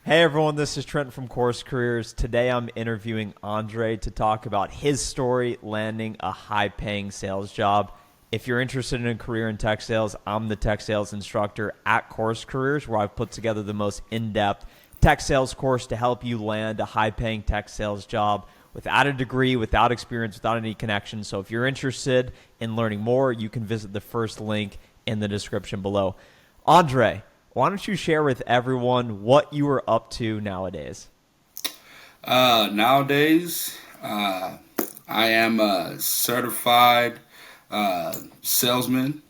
Hey everyone, this is Trent from Course Careers. Today I'm interviewing Andre to talk about his story landing a high-paying sales job. If you're interested in a career in tech sales, I'm the tech sales instructor at Course Careers, where I've put together the most in-depth tech sales course to help you land a high-paying tech sales job without a degree, without experience, without any connection. So if you're interested in learning more, you can visit the first link in the description below. Andre, why don't you share with everyone what you are up to nowadays? Nowadays, I am a certified salesman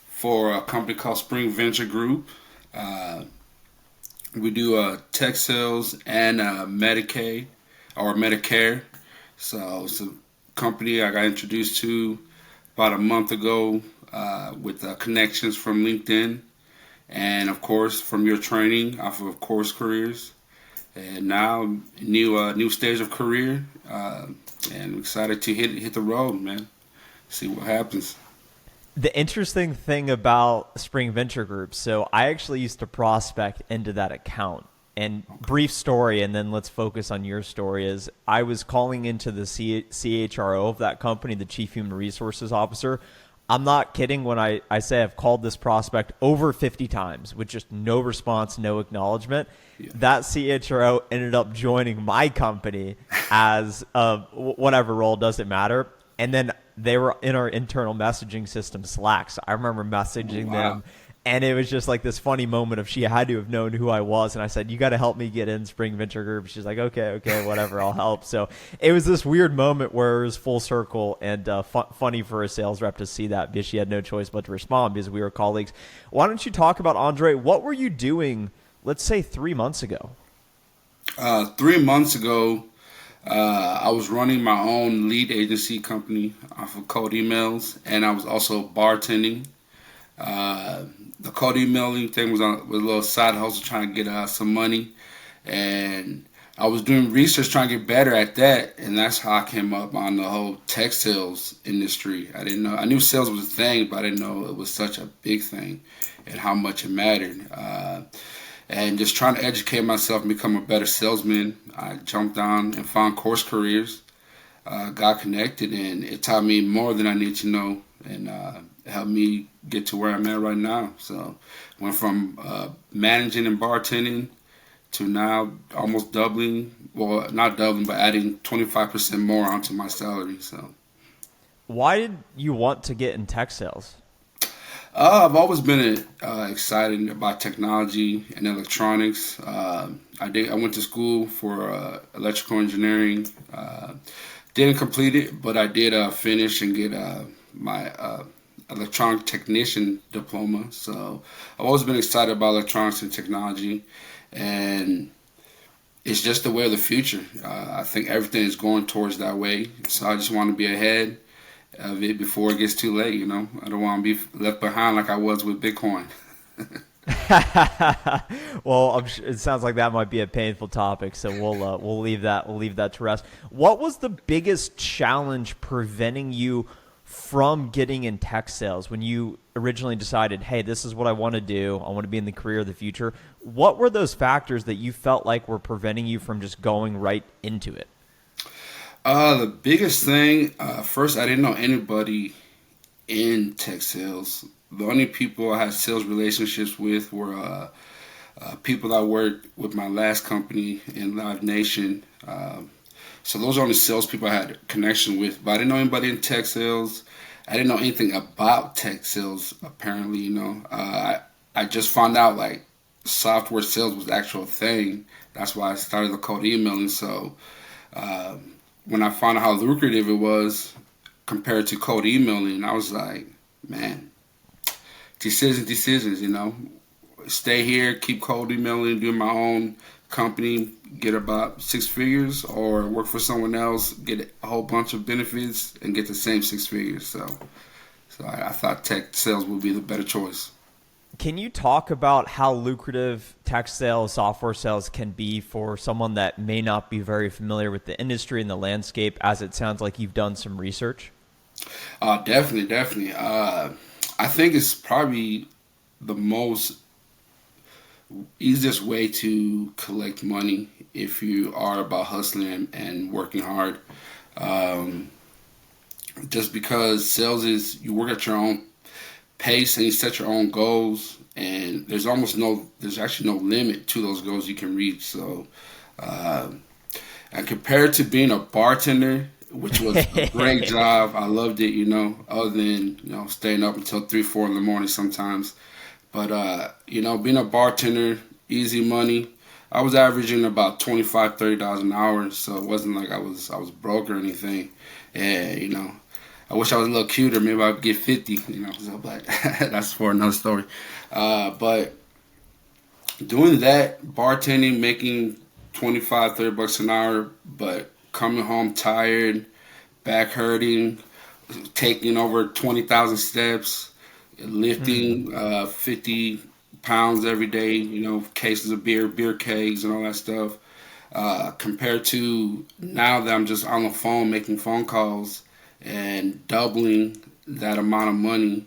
for a company called Spring Venture Group. Uh, we do tech sales and Medicaid or Medicare. So it's a company I got introduced to about a month ago with connections from LinkedIn and of course from your training off of Course Careers. And now new stage of career, and excited to hit the road, man. See what happens. The interesting thing about Spring Venture Group, so I actually used to prospect into that account. And brief story, and then let's focus on your story, is I was calling into the CHRO of that company, the Chief Human Resources Officer. I'm not kidding when I say I've called this prospect over 50 times with just no response, no acknowledgement. Yeah. That CHRO ended up joining my company as whatever role, doesn't matter. And then they were in our internal messaging system, Slack. So I remember messaging them. And it was just like this funny moment of she had to have known who I was. And I said, you got to help me get in Spring Venture Group. She's like, okay, whatever, I'll help. So it was this weird moment where it was full circle and funny for a sales rep to see that because she had no choice but to respond because we were colleagues. Why don't you talk about, Andre, what were you doing, let's say 3 months ago? 3 months ago, I was running my own lead agency company off of cold emails, and I was also bartending. The cold emailing thing was a little side hustle trying to get some money, and I was doing research trying to get better at that, and that's how I came up on the whole tech sales industry. I didn't know, I knew sales was a thing, but I didn't know it was such a big thing and how much it mattered. And just trying to educate myself and become a better salesman, I jumped on and found Course Careers, got connected, and it taught me more than I need to know, and it helped me get to where I'm at right now. So went from managing and bartending to now almost doubling, well, not doubling, but adding 25% more onto my salary. So Why did you want to get in tech sales? I've always been excited about technology and electronics. I went to school for electrical engineering. Didn't complete it, but I did finish and get my electronic technician diploma. So I've always been excited about electronics and technology, and it's just the way of the future. I think everything is going towards that way. So I just want to be ahead of it before it gets too late. I don't want to be left behind like I was with Bitcoin. Well, it sounds like that might be a painful topic, so we'll leave that to rest. What was the biggest challenge preventing you from getting in tech sales when you originally decided, hey, this is what I want to do. I want to be in the career of the future. What were those factors that you felt like were preventing you from just going right into it? The biggest thing, first, I didn't know anybody in tech sales. The only people I had sales relationships with were people I worked with my last company in Live Nation. So those are only salespeople I had connection with. But I didn't know anybody in tech sales. I didn't know anything about tech sales, apparently. I just found out like software sales was the actual thing. That's why I started the cold emailing. So when I found out how lucrative it was compared to cold emailing, I was like, man, decisions, stay here, keep cold emailing, do my own company, get about 6 figures, or work for someone else, get a whole bunch of benefits, and get the same 6 figures. So I thought tech sales would be the better choice. Can you talk about how lucrative tech sales, software sales can be for someone that may not be very familiar with the industry and the landscape, as it sounds like you've done some research? Definitely. I think it's probably the most easiest way to collect money if you are about hustling and working hard. Um, just because sales is you work at your own pace and you set your own goals, and there's actually no limit to those goals you can reach. So, uh, and compared to being a bartender, which was a great job, I loved it. Other than staying up until 3, 4 in the morning sometimes. But being a bartender, easy money. I was averaging about $25, $30 an hour, so it wasn't like I was broke or anything. And I wish I was a little cuter. Maybe I'd get 50. So, but that's for another story. But doing that, bartending, making 25, $30 an hour, but coming home tired, back hurting, taking over 20,000 steps, lifting 50 pounds every day, cases of beer kegs, and all that stuff. Compared to now that I'm just on the phone making phone calls and doubling that amount of money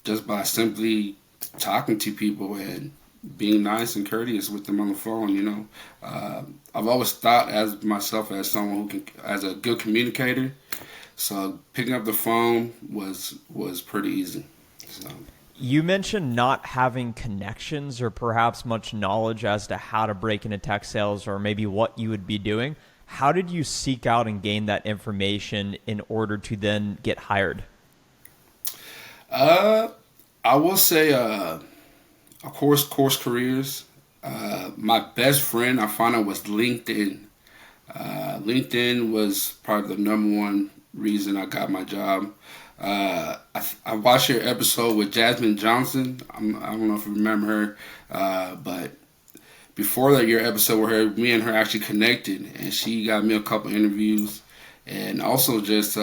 just by simply talking to people and being nice and courteous with them on the phone. I've always thought as myself as someone as a good communicator. So picking up the phone was pretty easy. So. You mentioned not having connections or perhaps much knowledge as to how to break into tech sales or maybe what you would be doing. How did you seek out and gain that information in order to then get hired? I will say, of course, CourseCareers. My best friend I found out was LinkedIn. LinkedIn was probably the number one reason I got my job. I watched your episode with Jasmine Johnson. I don't know if you remember her, but before that, your episode with her, me and her actually connected, and she got me a couple interviews, and also just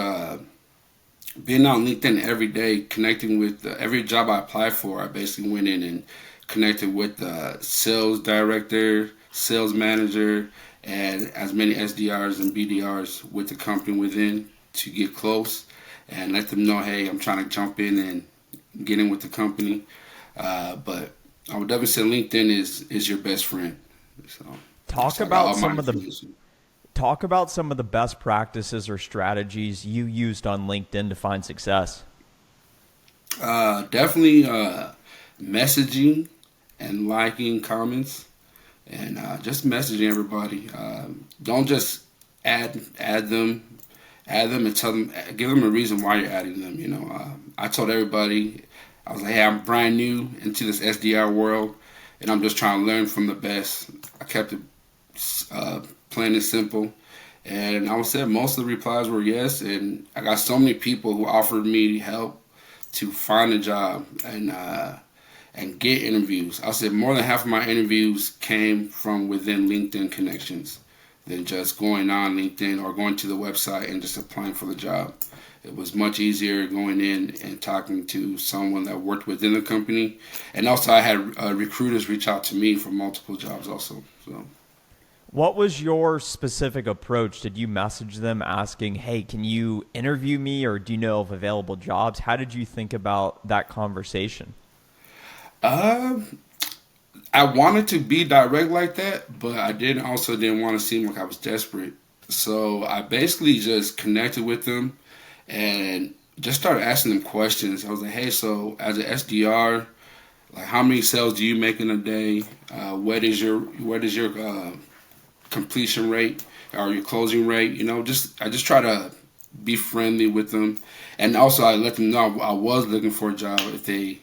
being on LinkedIn every day, connecting with every job I applied for. I basically went in and connected with the sales director, sales manager, and as many SDRs and BDRs with the company within to get close and let them know, hey, I'm trying to jump in and get in with the company. But I would definitely say LinkedIn is your best friend. So talk about some of the best practices or strategies you used on LinkedIn to find success. Definitely messaging and liking comments and just messaging everybody. Don't just add them and tell them, give them a reason why you're adding them. I told everybody, I was like, hey, I'm brand new into this SDR world and I'm just trying to learn from the best. I kept it plain and simple. And I would say most of the replies were yes. And I got so many people who offered me help to find a job and get interviews. I said more than half of my interviews came from within LinkedIn connections than just going on LinkedIn or going to the website and just applying for the job. It was much easier going in and talking to someone that worked within the company. And also I had recruiters reach out to me for multiple jobs also. So. What was your specific approach? Did you message them asking, hey, can you interview me or do you know of available jobs? How did you think about that conversation? I wanted to be direct like that, but I didn't want to seem like I was desperate. So I basically just connected with them and just started asking them questions. I was like, hey, so as an SDR, like how many sales do you make in a day? What is your completion rate or your closing rate? I just try to be friendly with them, and also I let them know I was looking for a job if they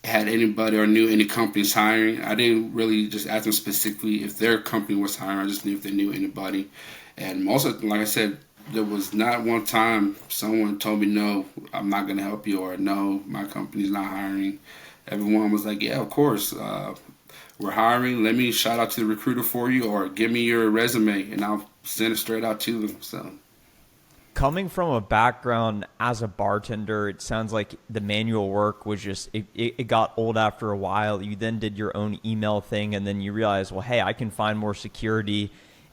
had anybody or knew any companies hiring. I didn't really just ask them specifically if their company was hiring. I just knew if they knew anybody, and most of, like I said, there was not one time someone told me no, I'm not going to help you, or no, my company's not hiring. Everyone was like, yeah, of course. We're hiring. Let me shout out to the recruiter for you, or give me your resume and I'll send it straight out to them. So, coming from a background as a bartender, it sounds like the manual work was just, it got old after a while. You then did your own email thing, and then you realized, well, hey, I can find more security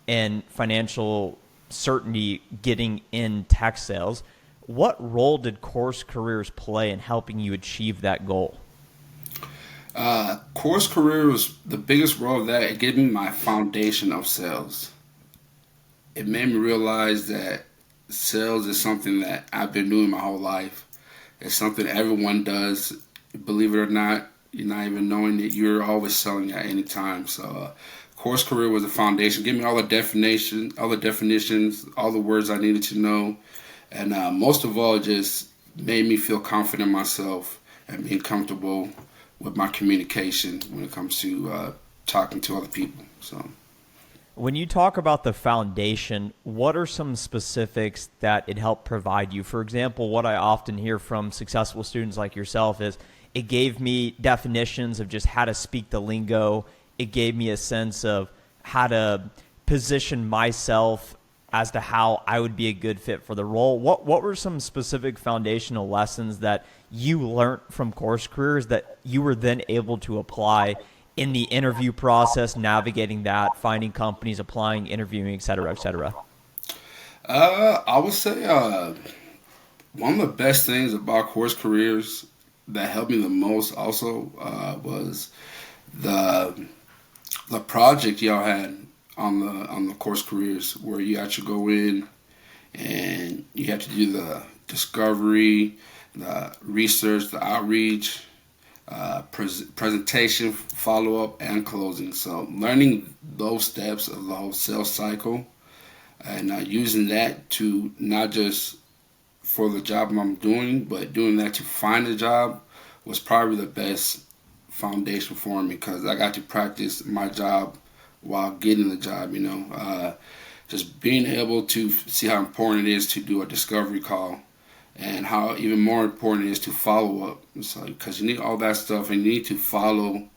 and financial certainty getting in tech sales. What role did CourseCareers play in helping you achieve that goal? Course Career was the biggest role of that. It gave me my foundation of sales. It made me realize that sales is something that I've been doing my whole life. It's something everyone does. Believe it or not, you're not even knowing that you're always selling at any time. So, Course Career was a foundation. Give me all the definitions, all the words I needed to know, and most of all, just made me feel confident in myself and being comfortable with my communication when it comes to talking to other people. So. When you talk about the foundation, what are some specifics that it helped provide you? For example, what I often hear from successful students like yourself is it gave me definitions of just how to speak the lingo. It gave me a sense of how to position myself as to how I would be a good fit for the role. What were some specific foundational lessons that you learned from Course Careers that you were then able to apply in the interview process, navigating that, finding companies, applying, interviewing, et cetera, et cetera? I would say one of the best things about Course Careers that helped me the most also was the the project y'all had on the Course Careers, where you actually go in and you have to do the discovery, the research, the outreach, presentation, follow up, and closing. So learning those steps of the whole sales cycle and using that to not just for the job I'm doing, but doing that to find a job was probably the best foundation for me, because I got to practice my job while getting the job. Just being able to see how important it is to do a discovery call, and how even more important it is to follow up. So, because you need all that stuff, and you need to follow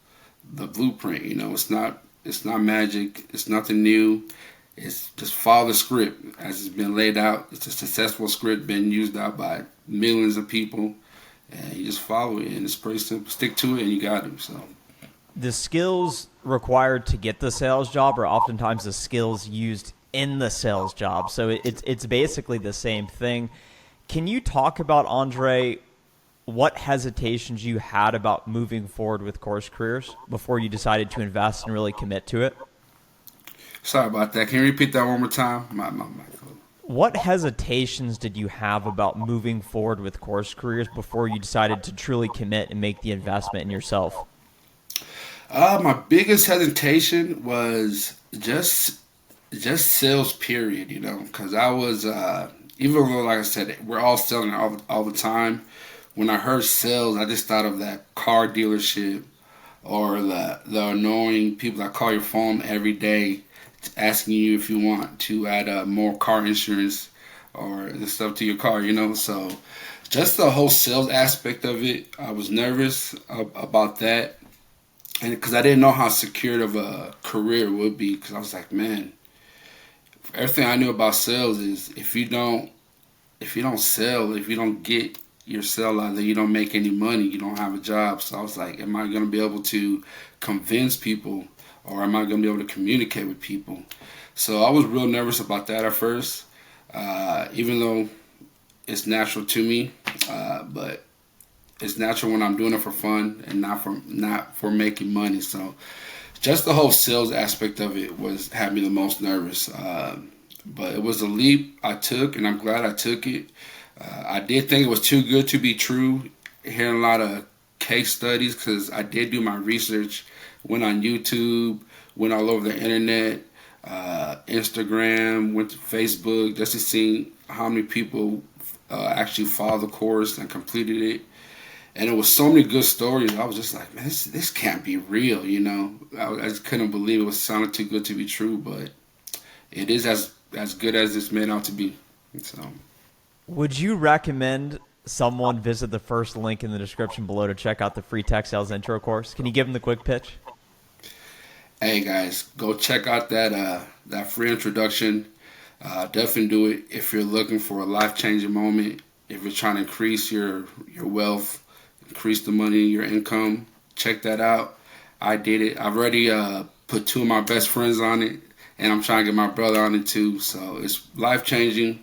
the blueprint. It's not magic. It's nothing new. It's just follow the script as it's been laid out. It's a successful script been used out by millions of people, and you just follow it, and it's pretty simple. Stick to it, and you got it. So The skills required to get the sales job are oftentimes the skills used in the sales job. So it's basically the same thing. Can you talk about, Andre, what hesitations you had about moving forward with Course Careers before you decided to invest and really commit to it? sorry about that. Can you repeat that one more time? What hesitations did you have about moving forward with Course Careers before you decided to truly commit and make the investment in yourself? My biggest hesitation was just sales, period. Because I was even though, like I said, we're all selling all the time. When I heard sales, I just thought of that car dealership, or the annoying people that call your phone every day asking you if you want to add more car insurance or the stuff to your car. So just the whole sales aspect of it, I was nervous about that, and because I didn't know how secure of a career it would be. Because I was like, man, everything I knew about sales is if you don't sell, if you don't get your sell out, then you don't make any money. You don't have a job. So I was like, am I going to be able to convince people, or am I going to be able to communicate with people? So I was real nervous about that at first, even though it's natural to me, but it's natural when I'm doing it for fun and not for making money. So just the whole sales aspect of it had me the most nervous. But it was a leap I took, and I'm glad I took it. I did think it was too good to be true, hearing a lot of case studies, because I did do my research, went on YouTube, went all over the internet, Instagram, went to Facebook, just to see how many people actually followed the course and completed it. And it was so many good stories. I was just like, man, this can't be real, I just couldn't believe it. Sounded too good to be true, but it is as good as it's made out to be. So, Would you recommend someone visit the first link in the description below to check out the free tech sales intro course? Can you give them the quick pitch? hey guys, go check out that free introduction. Definitely do it if you're looking for a life-changing moment. If you're trying to increase your wealth, increase the money, your income, check that out. I did it. I've already put two of my best friends on it, and I'm trying to get my brother on it too. So it's life-changing.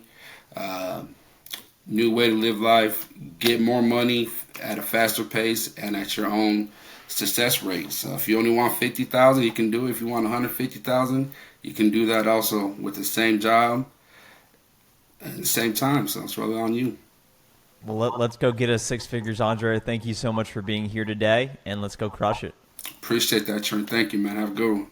New way to live life, get more money at a faster pace and at your own success rate. So if you only want 50,000, you can do it. If you want 150,000, you can do that also with the same job at the same time. So it's really on you. Well, let's go get us six figures, Andre. Thank you so much for being here today, and let's go crush it. Appreciate that, Trent. Thank you, man. Have a good one.